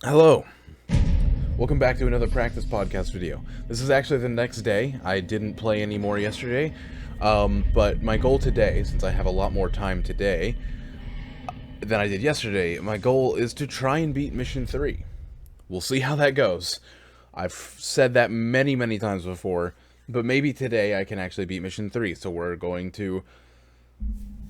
Hello. Welcome back to another practice podcast video. This is actually the next day. I didn't play any more yesterday, but my goal today, since I have a lot more time today than I did yesterday, my goal is to try and beat Mission 3. We'll see how that goes. I've said that many, many times before, but maybe today I can actually beat Mission 3, so we're going to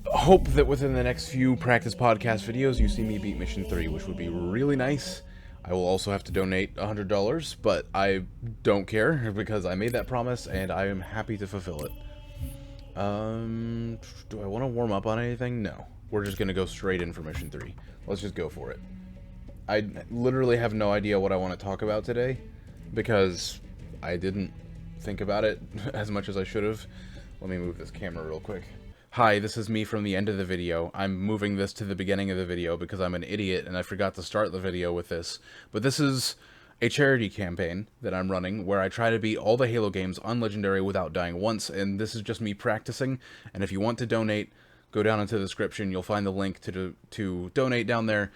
hope that within the next few practice podcast videos you see me beat Mission 3, which would be really nice. I will also have to donate $100, but I don't care because I made that promise and I am happy to fulfill it. Do I want to warm up on anything? No. We're just going to go straight in for Mission 3. Let's just go for it. I literally have no idea what I want to talk about today because I didn't think about it as much as I should have. Let me move this camera real quick. Hi, this is me from the end of the video. I'm moving this to the beginning of the video because I'm an idiot and I forgot to start the video with this. But this is a charity campaign that I'm running where I try to beat all the Halo games on Legendary without dying once, and this is just me practicing. And if you want to donate, go down into the description. You'll find the link to donate down there.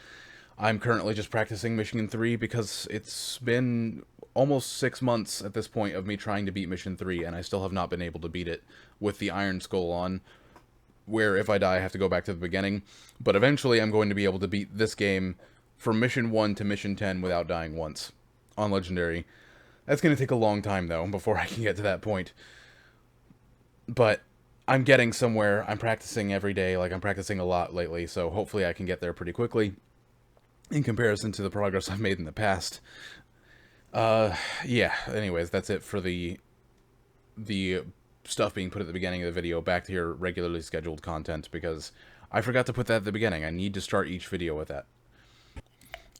I'm currently just practicing Mission 3 because it's been almost 6 months at this point of me trying to beat Mission 3, and I still have not been able to beat it with the Iron Skull on, where if I die I have to go back to the beginning. But eventually I'm going to be able to beat this game from Mission 1 to Mission 10 without dying once on Legendary. That's going to take a long time, though, before I can get to that point. But I'm getting somewhere. I'm practicing every day. Like, I'm practicing a lot lately, so hopefully I can get there pretty quickly in comparison to the progress I've made in the past. Yeah, anyways, that's it for the stuff being put at the beginning of the video. Back to your regularly scheduled content, because I forgot to put that at the beginning. I need to start each video with that.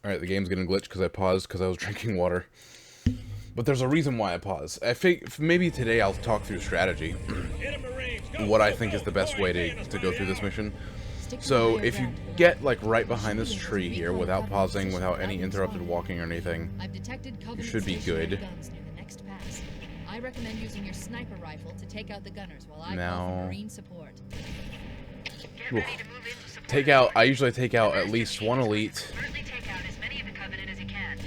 Alright, the game's gonna glitch because I paused because I was drinking water. But there's a reason why I pause. I think maybe today I'll talk through strategy. What I think is the best way to go through this mission. So if you get like right behind this tree here without pausing, without any interrupted walking or anything, you should be good. I recommend using your sniper rifle to take out the gunners while I Now, call for Marine support. Take out. I usually take out at least one elite. Take out as many of the Covenant as you can.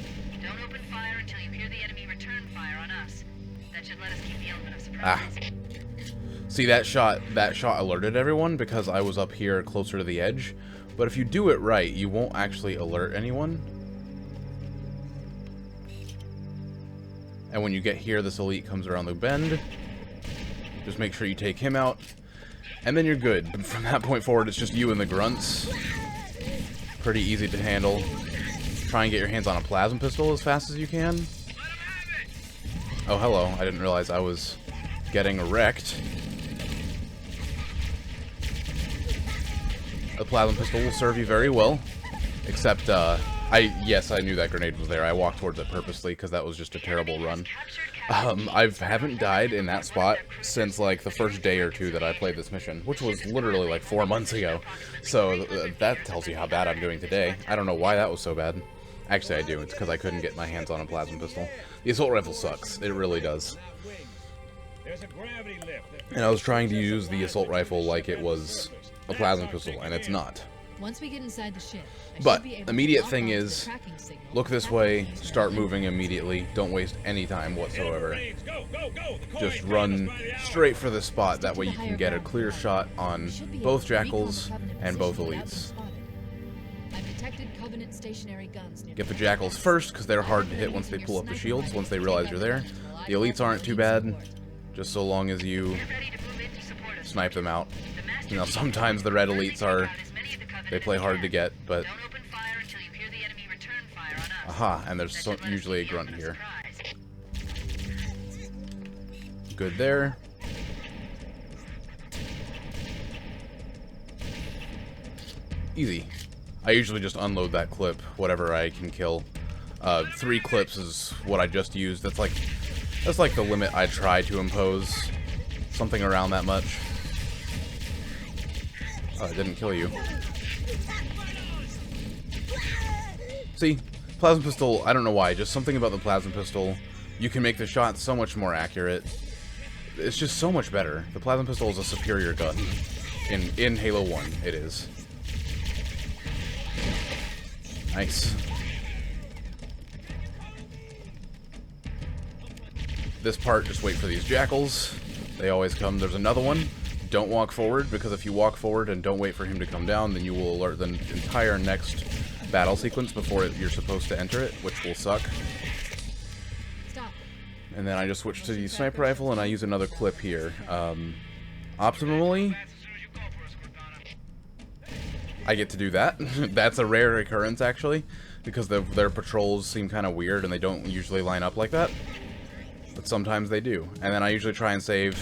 Don't open fire until you hear the enemy return fire on us. That should let us keep the element of surprise. See, that shot alerted everyone because I was up here closer to the edge. But if you do it right, you won't actually alert anyone. And when you get here, this elite comes around the bend. Just make sure you take him out. And then you're good. From that point forward, it's just you and the grunts. Pretty easy to handle. Try and get your hands on a plasma pistol as fast as you can. Oh, hello. I didn't realize I was getting wrecked. The plasma pistol will serve you very well. Except, yes, I knew that grenade was there. I walked towards it purposely because that was just a terrible run. I haven't died in that spot since, like, the first day or two that I played this mission, which was literally, like, 4 months ago. So, that tells you how bad I'm doing today. I don't know why that was so bad. Actually, I do. It's because I couldn't get my hands on a plasma pistol. The assault rifle sucks. It really does. And I was trying to use the assault rifle like it was a plasma pistol, and it's not. Once we get inside the ship, But immediate thing is, look this way, start moving immediately, don't waste any time whatsoever. Just run straight for the spot, that way you can get a clear shot on both Jackals and both elites. Get the Jackals first, because they're hard to hit once they pull up the shields, once they realize you're there. The elites aren't too bad, just so long as you snipe them out. You know, sometimes the red elites are... they play hard to get, but... aha, and there's usually a grunt here. Good there. Easy. I usually just unload that clip, whatever I can kill. 3 clips is what I just used. That's like the limit I try to impose. Something around that much. Oh, it didn't kill you. See, plasma pistol, I don't know why, just something about the plasma pistol. You can make the shot so much more accurate. It's just so much better. The plasma pistol is a superior gun. In Halo 1, it is. Nice. This part, just wait for these jackals. They always come. There's another one. Don't walk forward, because if you walk forward and don't wait for him to come down, then you will alert the entire next battle sequence before you're supposed to enter it, which will suck. Stop. And then I just switch to the sniper rifle, and I use another clip here. Optimally, I get to do that. That's a rare occurrence, actually, because their patrols seem kind of weird, and they don't usually line up like that. But sometimes they do. And then I usually try and save,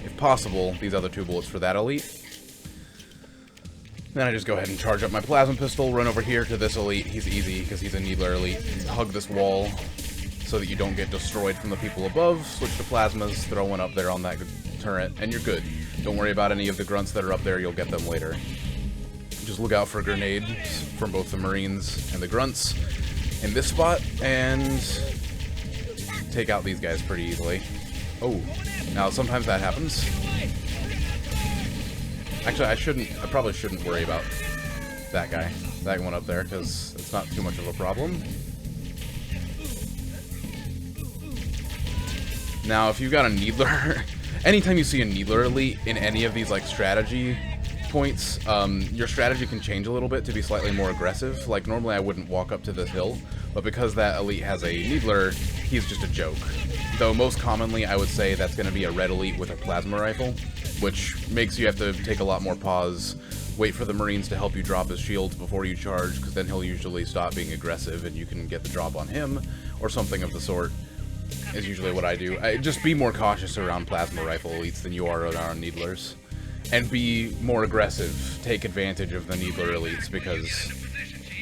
if possible, these other 2 bullets for that elite. Then I just go ahead and charge up my plasma pistol, run over here to this elite. He's easy, because he's a Needler elite. Hug this wall so that you don't get destroyed from the people above. Switch to plasmas, throw one up there on that turret, and you're good. Don't worry about any of the grunts that are up there, you'll get them later. Just look out for grenades from both the Marines and the grunts in this spot, and take out these guys pretty easily. Oh, now sometimes that happens. Actually, I probably shouldn't worry about that guy, that one up there, because it's not too much of a problem. Now, if you've got a Needler, anytime you see a Needler elite in any of these, like, strategy points, your strategy can change a little bit to be slightly more aggressive. Like, normally I wouldn't walk up to this hill, but because that elite has a Needler, he's just a joke. Though most commonly, I would say that's going to be a red elite with a plasma rifle, which makes you have to take a lot more pause, wait for the Marines to help you drop his shields before you charge, because then he'll usually stop being aggressive and you can get the drop on him, or something of the sort, is usually what I do. Just be more cautious around plasma rifle elites than you are around Needlers. And be more aggressive, take advantage of the Needler elites, because,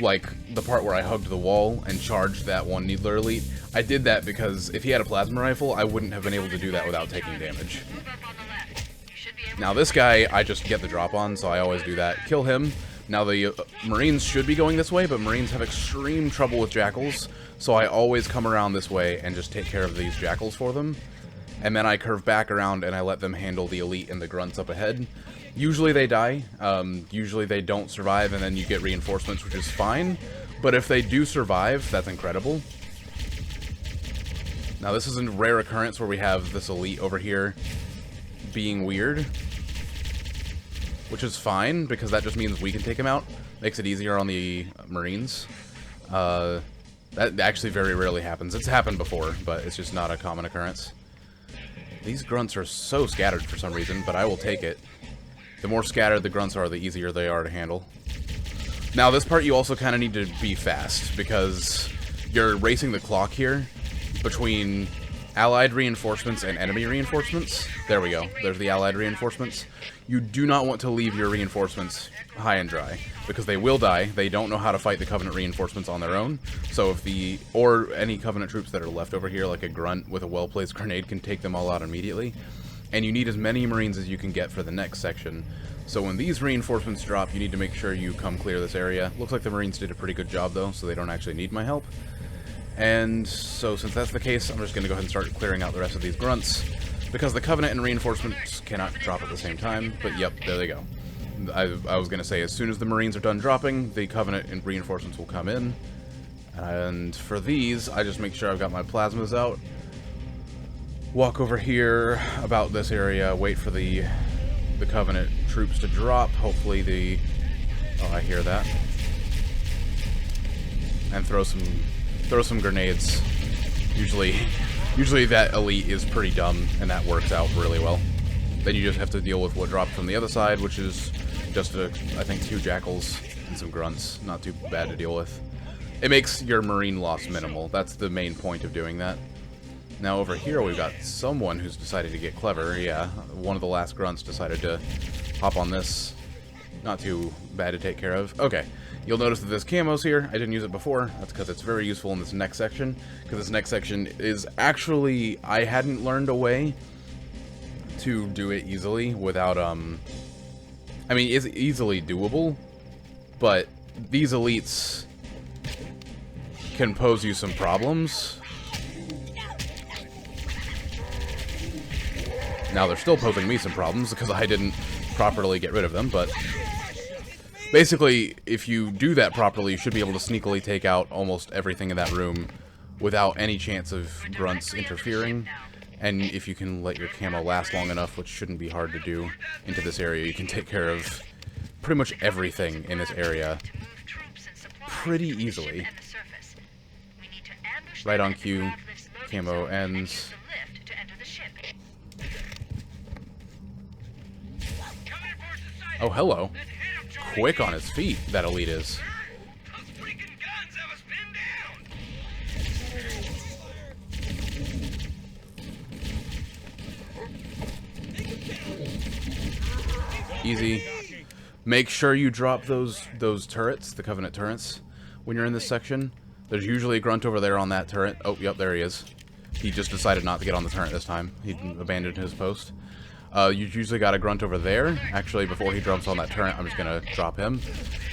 like, the part where I hugged the wall and charged that one Needler elite, I did that because if he had a plasma rifle, I wouldn't have been able to do that without taking damage. Now this guy, I just get the drop on, so I always do that. Kill him. Now the Marines should be going this way, but Marines have extreme trouble with jackals, so I always come around this way and just take care of these jackals for them. And then I curve back around and I let them handle the elite and the grunts up ahead. Usually they die, usually they don't survive, and then you get reinforcements, which is fine. But if they do survive, that's incredible. Now this is a rare occurrence where we have this elite over here being weird, which is fine, because that just means we can take him out. Makes it easier on the Marines. That actually very rarely happens. It's happened before, but it's just not a common occurrence. These grunts are so scattered for some reason, but I will take it. The more scattered the grunts are, the easier they are to handle. Now, this part you also kind of need to be fast, because you're racing the clock here between allied reinforcements and enemy reinforcements. There we go. There's the allied reinforcements. You do not want to leave your reinforcements high and dry, because they will die. They don't know how to fight the Covenant reinforcements on their own. So if or any Covenant troops that are left over here, like a grunt with a well-placed grenade, can take them all out immediately. And you need as many Marines as you can get for the next section. So when these reinforcements drop, you need to make sure you come clear this area. Looks like the Marines did a pretty good job, though, so they don't actually need my help. And so since that's the case, I'm just going to go ahead and start clearing out the rest of these grunts, because the Covenant and reinforcements cannot drop at the same time. But yep, there they go. I was going to say, as soon as the Marines are done dropping, the Covenant and reinforcements will come in. And for these, I just make sure I've got my plasmas out. Walk over here, about this area, wait for the Covenant troops to drop. Hopefully the... Oh, I hear that. And throw some grenades. Usually that elite is pretty dumb, and that works out really well. Then you just have to deal with what dropped from the other side, which is just, I think, 2 jackals and some grunts. Not too bad to deal with. It makes your Marine loss minimal. That's the main point of doing that. Now over here we've got someone who's decided to get clever. Yeah, one of the last grunts decided to hop on this. Not too bad to take care of. Okay, you'll notice that there's camos here. I didn't use it before. That's because it's very useful in this next section. Because this next section is actually... I hadn't learned a way to do it easily without... I mean, it's easily doable, but these elites can pose you some problems. Now, they're still posing me some problems because I didn't properly get rid of them, but basically, if you do that properly, you should be able to sneakily take out almost everything in that room without any chance of grunts interfering. And if you can let your camo last long enough, which shouldn't be hard to do, into this area, you can take care of pretty much everything in this area pretty easily. Right on cue, camo ends. Oh, hello. Quick on his feet, that elite is. Easy. Make sure you drop those turrets, the Covenant turrets, when you're in this section. There's usually a grunt over there on that turret. Oh, yep, there he is. He just decided not to get on the turret this time. He abandoned his post. You've usually got a grunt over there. Actually, before he jumps on that turret, I'm just going to drop him.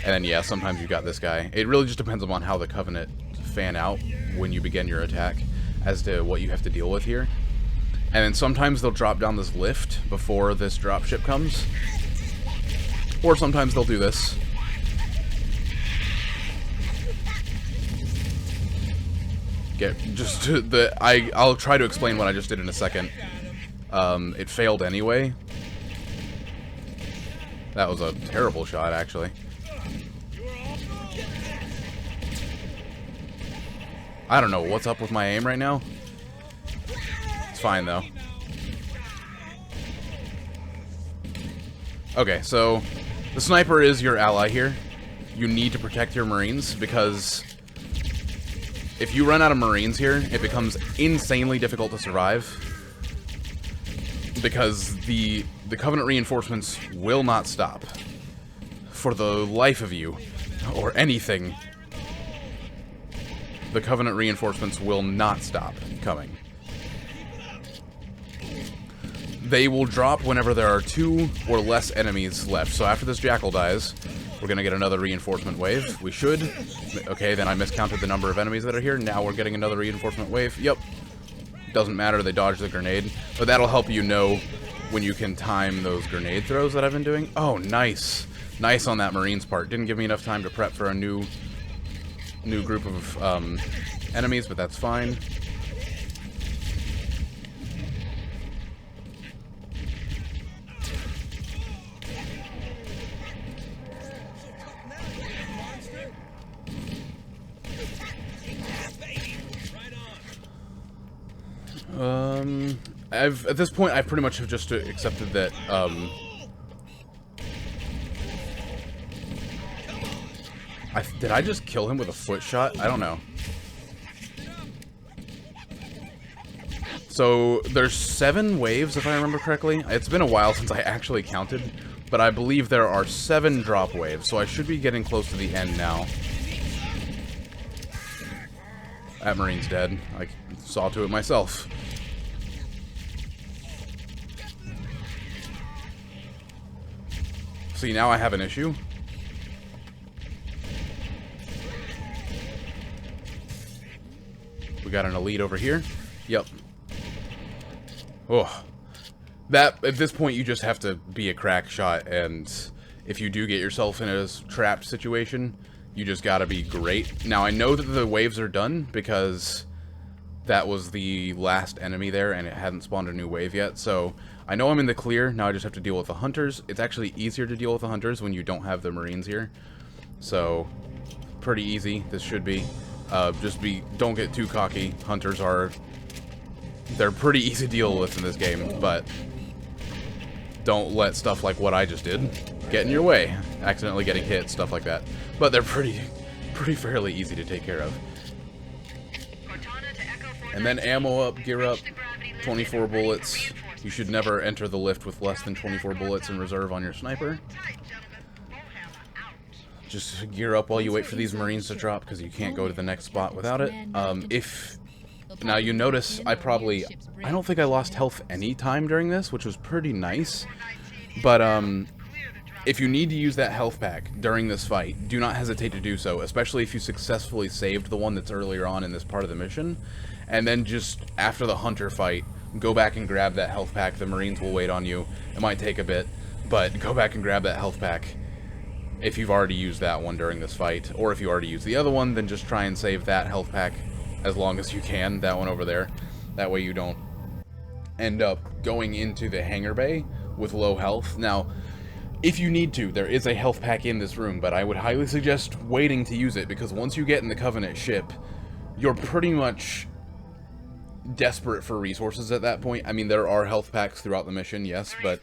And then, yeah, sometimes you've got this guy. It really just depends upon how the Covenant fan out when you begin your attack as to what you have to deal with here. And then sometimes they'll drop down this lift before this dropship comes. Or sometimes they'll do this. I'll try to explain what I just did in a second. It failed anyway. That was a terrible shot, actually. I don't know what's up with my aim right now. It's fine, though. Okay, so the sniper is your ally here. You need to protect your Marines, because if you run out of Marines here, it becomes insanely difficult to survive. Because the Covenant reinforcements will not stop. For the life of you, or anything, the Covenant reinforcements will not stop coming. They will drop whenever there are 2 or less enemies left. So after this Jackal dies, we're going to get another reinforcement wave. We should. Okay, then I miscounted the number of enemies that are here. Now we're getting another reinforcement wave. Yep. Doesn't matter, they dodged the grenade. But that'll help you know when you can time those grenade throws that I've been doing. Oh, nice. Nice on that Marines part. Didn't give me enough time to prep for a new group of enemies, but that's fine. At this point, I pretty much have just accepted that, did I just kill him with a foot shot? I don't know. So, there's 7 waves, if I remember correctly. It's been a while since I actually counted, but I believe there are 7 drop waves, so I should be getting close to the end now. That Marine's dead. I saw to it myself. See, now I have an issue. We got an elite over here. Yep. Oh. That, at this point, you just have to be a crack shot, and if you do get yourself in a trapped situation, you just gotta be great. Now, I know that the waves are done, because that was the last enemy there, and it hadn't spawned a new wave yet, so I know I'm in the clear. Now I just have to deal with the hunters. It's actually easier to deal with the hunters when you don't have the Marines here. So, pretty easy. This should be. Don't get too cocky. Hunters they're pretty easy to deal with in this game, but don't let stuff like what I just did get in your way. Accidentally getting hit, stuff like that. But they're pretty fairly easy to take care of. And then ammo up, gear up, 24 bullets. You should never enter the lift with less than 24 bullets in reserve on your sniper. Just gear up while you wait for these Marines to drop, because you can't go to the next spot without it. Now you notice I don't think I lost health any time during this, which was pretty nice. But if you need to use that health pack during this fight, do not hesitate to do so, especially if you successfully saved the one that's earlier on in this part of the mission. And then just after the hunter fight, go back and grab that health pack. The Marines will wait on you. It might take a bit, but go back and grab that health pack if you've already used that one during this fight. Or if you already used the other one, then just try and save that health pack as long as you can, that one over there. That way you don't end up going into the hangar bay with low health. Now, if you need to, there is a health pack in this room, but I would highly suggest waiting to use it, because once you get in the Covenant ship, you're pretty much desperate for resources at that point. I mean, there are health packs throughout the mission, yes, but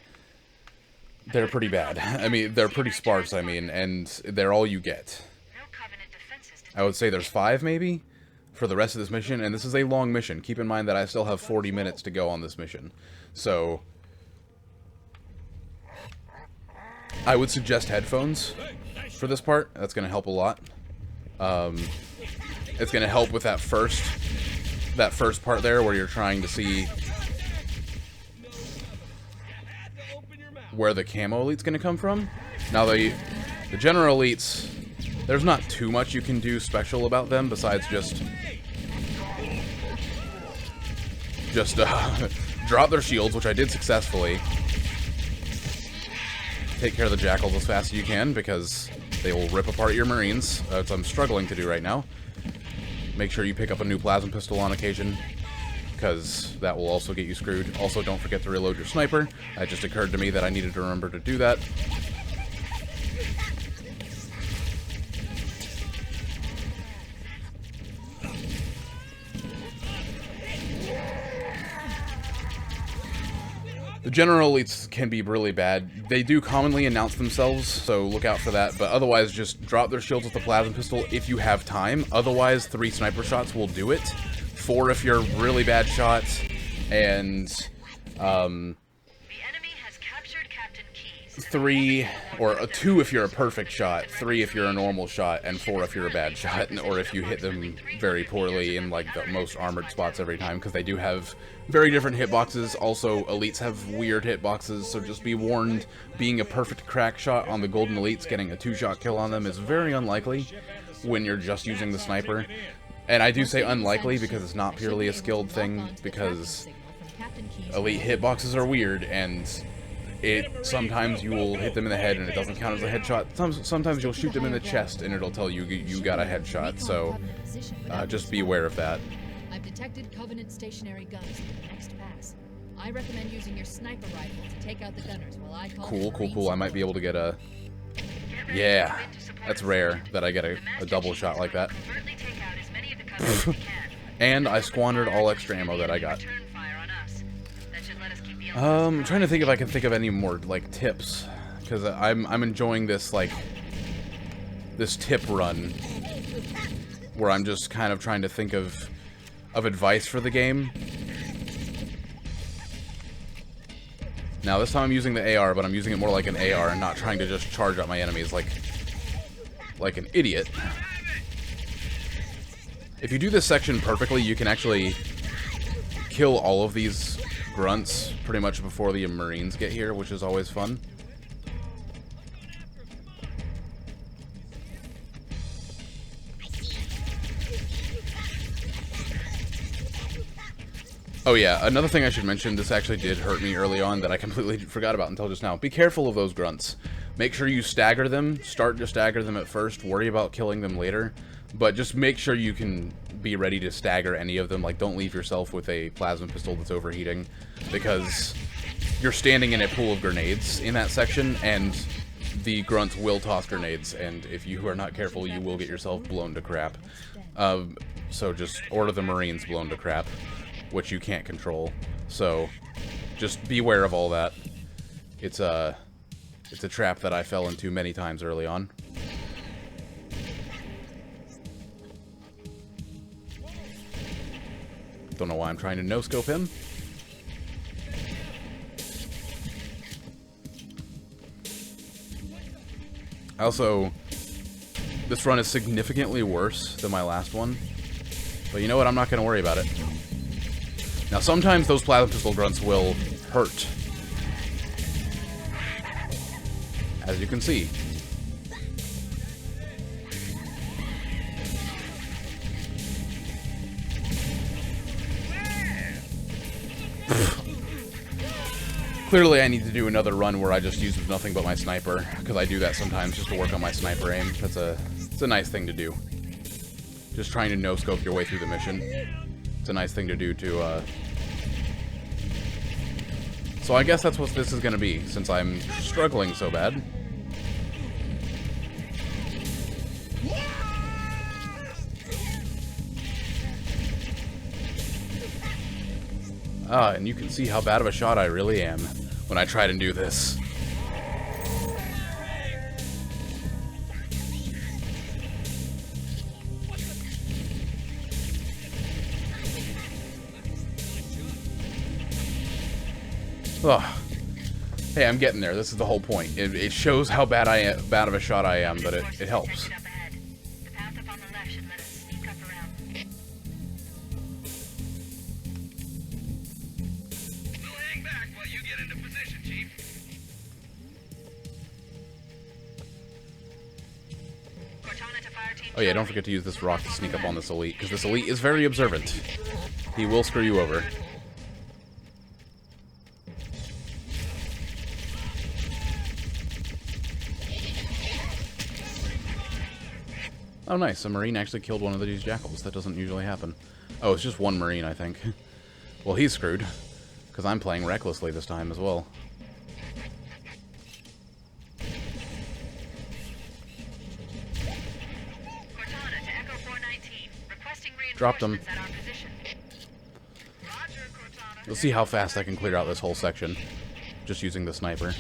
they're pretty bad. I mean, they're pretty sparse, I mean, and they're all you get. I would say there's 5, maybe, for the rest of this mission, and this is a long mission. Keep in mind that I still have 40 minutes to go on this mission. So I would suggest headphones for this part. That's going to help a lot. It's going to help with that first part there where you're trying to see where the camo elite's going to come from. Now, the general elites, there's not too much you can do special about them besides just drop their shields, which I did successfully. Take care of the jackals as fast as you can, because they will rip apart your marines, which I'm struggling to do right now. Make sure you pick up a new plasma pistol on occasion, because that will also get you screwed. Also, don't forget to reload your sniper. It just occurred to me that I needed to remember to do that. The general elites can be really bad. They do commonly announce themselves, so look out for that. But otherwise, just drop their shields with the plasma pistol if you have time. Otherwise, 3 sniper shots will do it. 4 if you're a really bad shot, and The enemy has captured Captain Keyes. 3 or 2 if you're a perfect shot, 3 if you're a normal shot, and 4 if you're a bad shot, or if you hit them very poorly in like the most armored spots every time, because they do have very different hitboxes. Also, elites have weird hitboxes, so just be warned, being a perfect crack shot on the golden elites, getting a 2-shot kill on them is very unlikely when you're just using the sniper. And I do say unlikely because it's not purely a skilled thing, because elite hitboxes are weird, and sometimes you will hit them in the head and it doesn't count as a headshot. Sometimes you'll shoot them in the chest and it'll tell you you got a headshot, so just be aware of that. I've detected Covenant stationary guns in the next pass. I recommend using your sniper rifle to take out the gunners while I call Cool. I might be able to get a... Yeah, that's rare that I get a double shot like that. And I squandered all extra ammo that I got. I'm trying to think if I can think of any more, like, tips. Because I'm enjoying this, like, this tip run. Where I'm just kind of trying to think of advice for the game. Now, this time I'm using the AR, but I'm using it more like an AR and not trying to just charge at my enemies like an idiot. If you do this section perfectly, you can actually kill all of these grunts pretty much before the Marines get here, which is always fun. Oh yeah, another thing I should mention, this actually did hurt me early on that I completely forgot about until just now. Be careful of those grunts. Make sure you stagger them. Start to stagger them at first. Worry about killing them later. But just make sure you can be ready to stagger any of them. Like, don't leave yourself with a plasma pistol that's overheating, because you're standing in a pool of grenades in that section, and the grunts will toss grenades, and if you are not careful, you will get yourself blown to crap. So just order the Marines blown to crap, which you can't control. So just beware of all that. It's a trap that I fell into many times early on. Don't know why I'm trying to no-scope him. Also, this run is significantly worse than my last one. But you know what? I'm not going to worry about it. Now, sometimes those plasma pistol grunts will hurt. As you can see. Clearly, I need to do another run where I just use nothing but my sniper, because I do that sometimes just to work on my sniper aim. It's a nice thing to do. Just trying to no-scope your way through the mission. It's a nice thing to do to So I guess that's what this is going to be, since I'm struggling so bad. Ah, and you can see how bad of a shot I really am when I try to do this. Ugh. Hey, I'm getting there. This is the whole point. It shows how bad bad of a shot I am, but it helps. The path up on the left should let us sneak up around. We'll hang back while you get into position, Chief. Cortana to fire team. Oh yeah, don't forget to use this rock to sneak up on this elite, because this elite is very observant. He will screw you over. Oh nice, a Marine actually killed one of these jackals. That doesn't usually happen. Oh, it's just one Marine, I think. Well, he's screwed, because I'm playing recklessly this time as well. Cortana to Echo 419. Requesting Dropped him. reinforcements at our position. Roger, Cortana. You'll see how fast I can clear out this whole section, just using the sniper.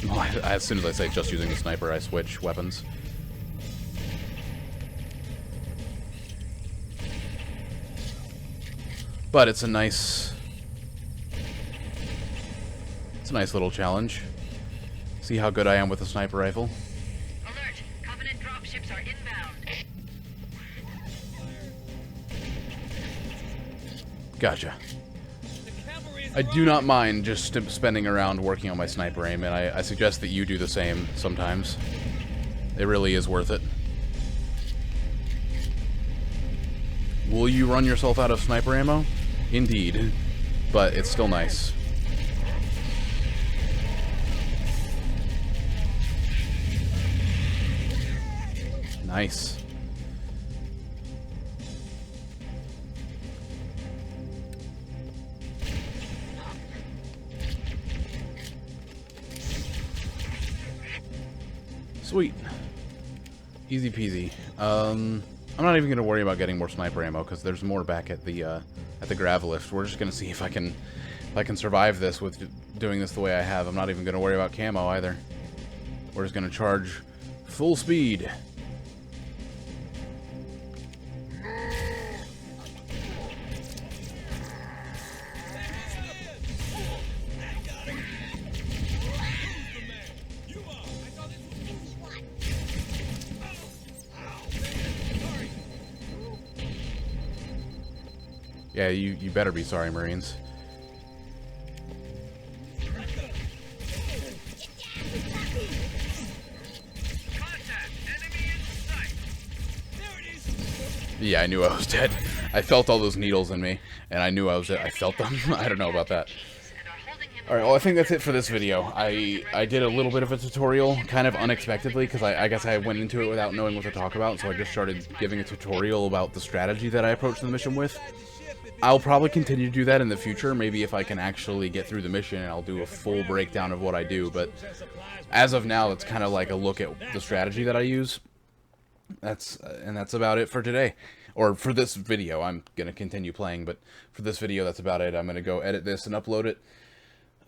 Well, as soon as I say just using the sniper, I switch weapons. But it's a nice little challenge. See how good I am with the sniper rifle. Alert! Covenant dropships are inbound. Gotcha. I do not mind just spending around working on my sniper aim, and I suggest that you do the same sometimes. It really is worth it. Will you run yourself out of sniper ammo? Indeed. But it's still nice. Nice. Sweet. Easy peasy. I'm not even gonna worry about getting more sniper ammo because there's more back at the Gravelift. We're just gonna see if I can survive this with doing this the way I have. I'm not even gonna worry about camo either. We're just gonna charge full speed. Yeah, you better be sorry, Marines. Yeah, I knew I was dead. I felt all those needles in me, and I knew I was dead. I felt them. I don't know about that. Alright, well, I think that's it for this video. I did a little bit of a tutorial, kind of unexpectedly, because I guess I went into it without knowing what to talk about, so I just started giving a tutorial about the strategy that I approached the mission with. I'll probably continue to do that in the future, maybe if I can actually get through the mission, and I'll do a full breakdown of what I do, but as of now, it's kind of like a look at the strategy that I use. That's about it for today. Or for this video. I'm going to continue playing, but for this video, that's about it. I'm going to go edit this and upload it.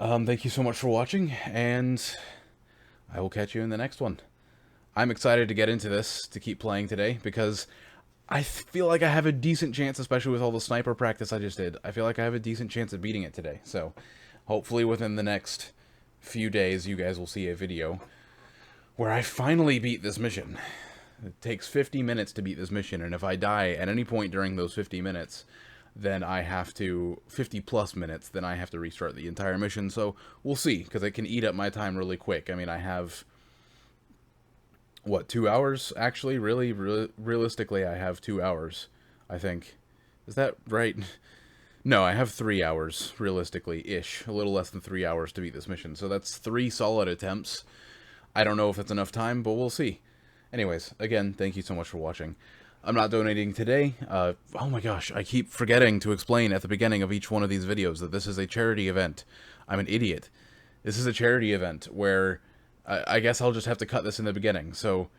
Thank you so much for watching, and I will catch you in the next one. I'm excited to get into this, to keep playing today, because I feel like I have a decent chance, especially with all the sniper practice I just did. I feel like I have a decent chance of beating it today. So, hopefully within the next few days, you guys will see a video where I finally beat this mission. It takes 50 minutes to beat this mission, and if I die at any point during those 50 minutes, then I have to, 50 plus minutes, then I have to restart the entire mission. So, we'll see, because it can eat up my time really quick. I mean, I have, what, 2 hours, actually? Really, realistically, I have 2 hours, I think. Is that right? No, I have 3 hours, realistically-ish. A little less than 3 hours to beat this mission. So that's 3 solid attempts. I don't know if that's enough time, but we'll see. Anyways, again, thank you so much for watching. I'm not donating today. Oh my gosh, I keep forgetting to explain at the beginning of each one of these videos that this is a charity event. I'm an idiot. This is a charity event where I guess I'll just have to cut this in the beginning. So,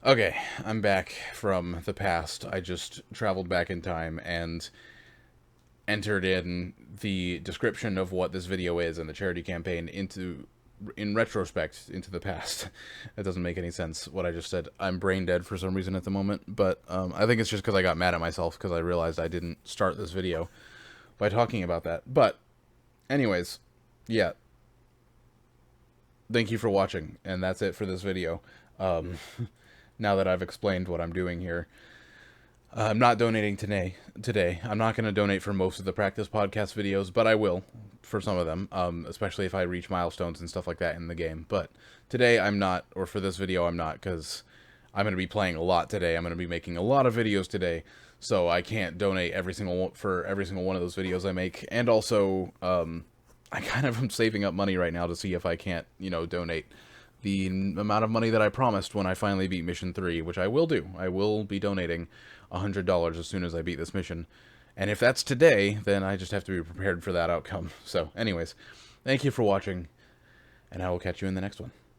okay, I'm back from the past. I just traveled back in time and entered in the description of what this video is and the charity campaign in retrospect into the past. That doesn't make any sense what I just said. I'm brain dead for some reason at the moment, but I think it's just because I got mad at myself because I realized I didn't start this video by talking about that. But anyways, yeah, thank you for watching, and that's it for this video. Now that I've explained what I'm doing here, I'm not donating today. I'm not going to donate for most of the practice podcast videos, but I will for some of them, especially if I reach milestones and stuff like that in the game. But today I'm not, or for this video I'm not, because I'm going to be playing a lot today. I'm going to be making a lot of videos today, so I can't donate for every single one of those videos I make. And also, I kind of am saving up money right now to see if I can't, donate the amount of money that I promised when I finally beat Mission 3, which I will do. I will be donating $100 as soon as I beat this mission. And if that's today, then I just have to be prepared for that outcome. So, anyways, thank you for watching, and I will catch you in the next one.